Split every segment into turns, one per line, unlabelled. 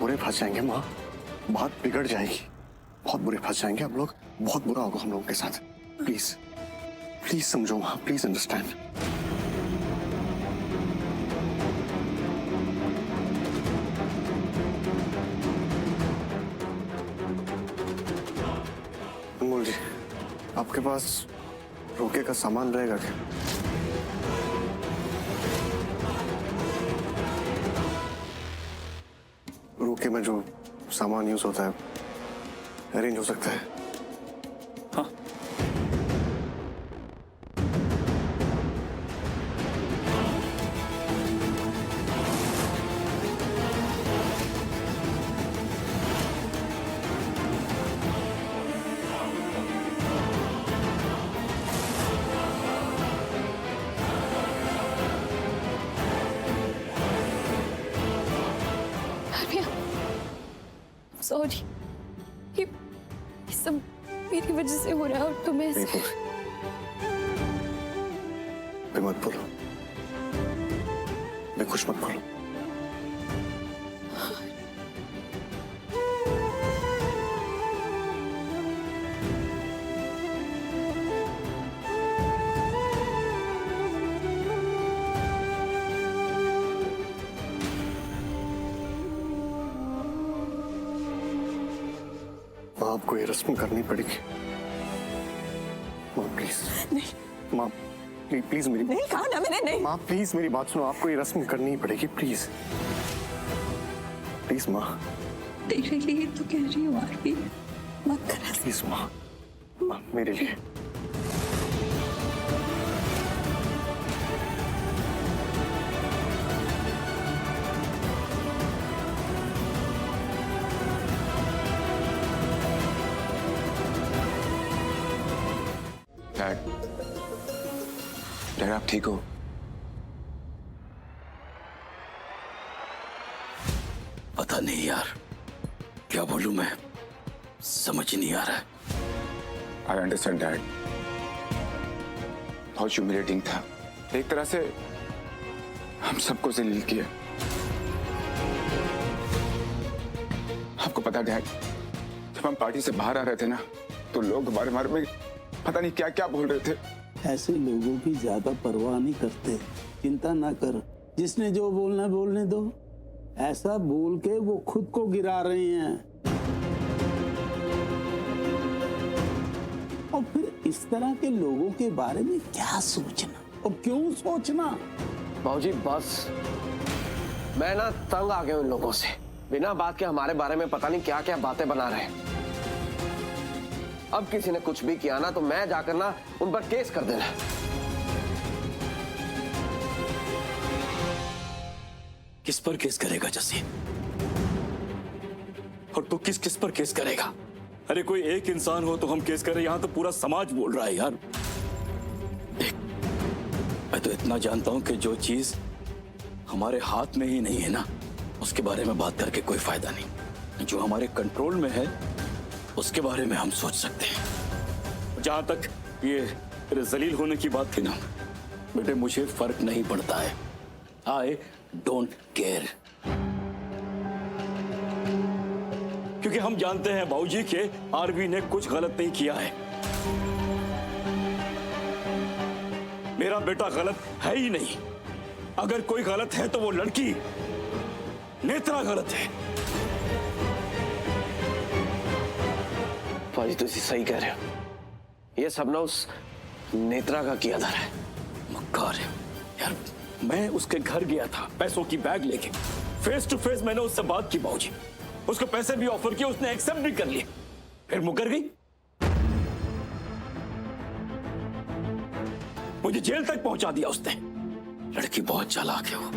बुरे फंस जाएंगे माँ, बात बिगड़ जाएगी, बहुत बुरे फंस जाएंगे हम लोग, बहुत बुरा होगा हम लोगों के साथ। प्लीज प्लीज समझो माँ, प्लीज अंडरस्टैंड। अनमोल जी, आपके पास रोके का सामान रहेगा क्या? रोके में जो सामान यूज होता है अरेंज हो सकता है?
हाँ।
सॉरी, ये सब मेरी वजह से हो रहा है और तुम्हें
मत बोलो, मैं कुछ मत बोलो। आपको ये रस्म करनी पड़ेगी माँ, प्लीज।
नहीं
माँ प्लीज मेरी,
नहीं कहा ना मैंने, नहीं।
माँ प्लीज मेरी बात सुनो, आपको ये रस्म करनी ही पड़ेगी, प्लीज प्लीज माँ।
तेरे लिए तो कह रही हूँ आरवी, मत कर।
प्लीज माँ, माँ मेरे लिए।
डैड, आप ठीक हो?
पता नहीं यार, क्या बोलूं मैं, समझ ही नहीं आ रहा है।
आई अंडरस्टैंड डैड, बहुत ह्यूमिलेटिंग था, एक तरह से हम सबको जलील किया। आपको पता डैड, जब हम पार्टी से बाहर आ रहे थे ना, तो लोग हमारे बारे में पता नहीं क्या क्या बोल रहे थे।
ऐसे लोगों की ज्यादा परवाह नहीं करते, चिंता ना कर, जिसने जो बोलना बोलने दो। ऐसा बोल के वो खुद को गिरा रहे हैं, और फिर इस तरह के लोगों के बारे में क्या सोचना और क्यों सोचना।
बाबूजी बस, मैं ना तंग आ गया उन लोगों से, बिना बात के हमारे बारे में पता नहीं क्या क्या बातें बना रहे हैं। अब किसी ने कुछ भी किया ना तो मैं जाकर ना उन पर केस कर देना।
किस पर केस करेगा जसी? और तू किस किस पर केस करेगा? अरे कोई एक इंसान हो तो हम केस करें, यहां तो पूरा समाज बोल रहा है यार। देख, मैं तो इतना जानता हूं कि जो चीज हमारे हाथ में ही नहीं है ना, उसके बारे में बात करके कोई फायदा नहीं। जो हमारे कंट्रोल में है उसके बारे में हम सोच सकते हैं। जहां तक ये जलील होने की बात थी ना बेटे, मुझे फर्क नहीं पड़ता है। आई डोंट केयर, क्योंकि हम जानते हैं बाबूजी के आरवी ने कुछ गलत नहीं किया है। मेरा बेटा गलत है ही नहीं। अगर कोई गलत है तो वो लड़की नेत्रा गलत है।
बाजी तो सही कह रहे हो, ये सब ना उस नेत्रा का किया धरा है।
मक्कार है यार, मैं उसके घर गया था पैसों की बैग लेके, फेस टू फेस मैंने उससे बात की बाबूजी, उसको पैसे भी ऑफर किए, उसने एक्सेप्ट भी कर लिए, फिर मुकर गई। मुझे जेल तक पहुंचा दिया उसने। लड़की बहुत चालाक है, वो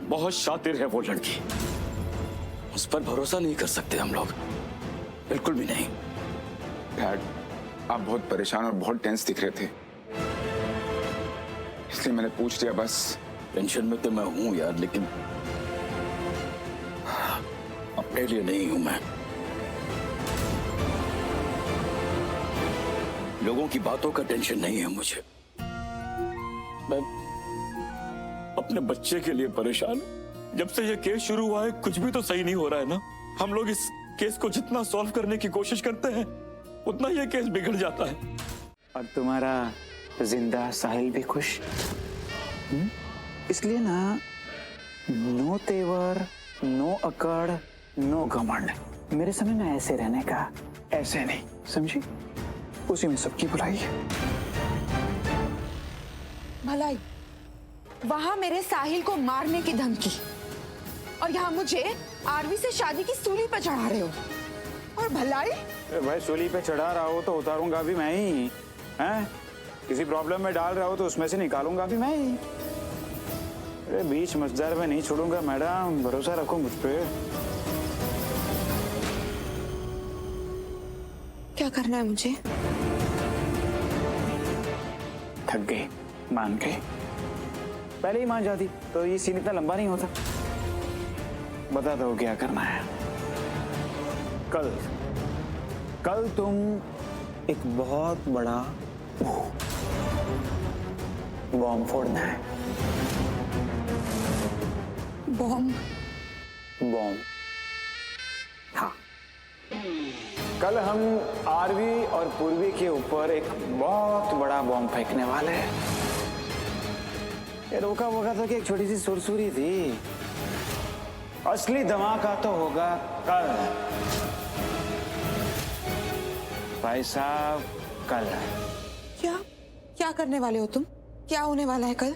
बहुत शातिर है वो लड़की। उस पर भरोसा नहीं कर सकते हम लोग, बिल्कुल भी नहीं।
डैड, आप बहुत परेशान और बहुत टेंस दिख रहे थे, इसलिए मैंने पूछ लिया बस।
टेंशन में तो मैं हूं यार, लेकिन अपने लिए नहीं हूं मैं। लोगों की बातों का टेंशन नहीं है मुझे, मैं अपने बच्चे के लिए परेशान हूं। जब से ये केस शुरू हुआ है कुछ भी तो सही नहीं हो रहा है ना। हम लोग इस केस को जितना सॉल्व करने की कोशिश करते हैं उतना ये केस बिगड़ जाता है।
और तुम्हारा जिंदा साहिल भी खुश। इसलिए ना, नो तेवर, नो अकड़, नो घमंड। मेरे समय ना ऐसे रहने का, ऐसे नहीं, समझी? उसी में सबकी भलाई है।
भलाई? वहां मेरे साहिल को मारने की धमकी, और यहाँ मुझे आरवी से शादी की सूली पर चढ़ा रहे हो। और भलाई?
भाई सूली पे चढ़ा रहा हो तो उतारूंगा भी मैं ही, हैं? किसी प्रॉब्लम में डाल रहा हो तो उसमें से निकालूंगा भी मैं ही। अरे बीच मझधार में नहीं छोड़ूंगा मैडम, भरोसा रखो मुझ पे।
क्या करना है मुझे?
थक गई, मान गई। पहले ही मान जाती तो ये सीन इतना लंबा नहीं होता। बता दो क्या करना है। कल तुम एक बहुत बड़ा बॉम्ब फोड़ना है।
बॉम्ब?
हाँ, कल हम आरवी और पूर्वी के ऊपर एक बहुत बड़ा बॉम्ब फेंकने वाले हैं। ये रोका वोका तो कि एक छोटी सी सुरसुरी थी। असली धमाका तो होगा कल भाई साहब, कल।
क्या करने वाले हो तुम? क्या होने वाला है कल?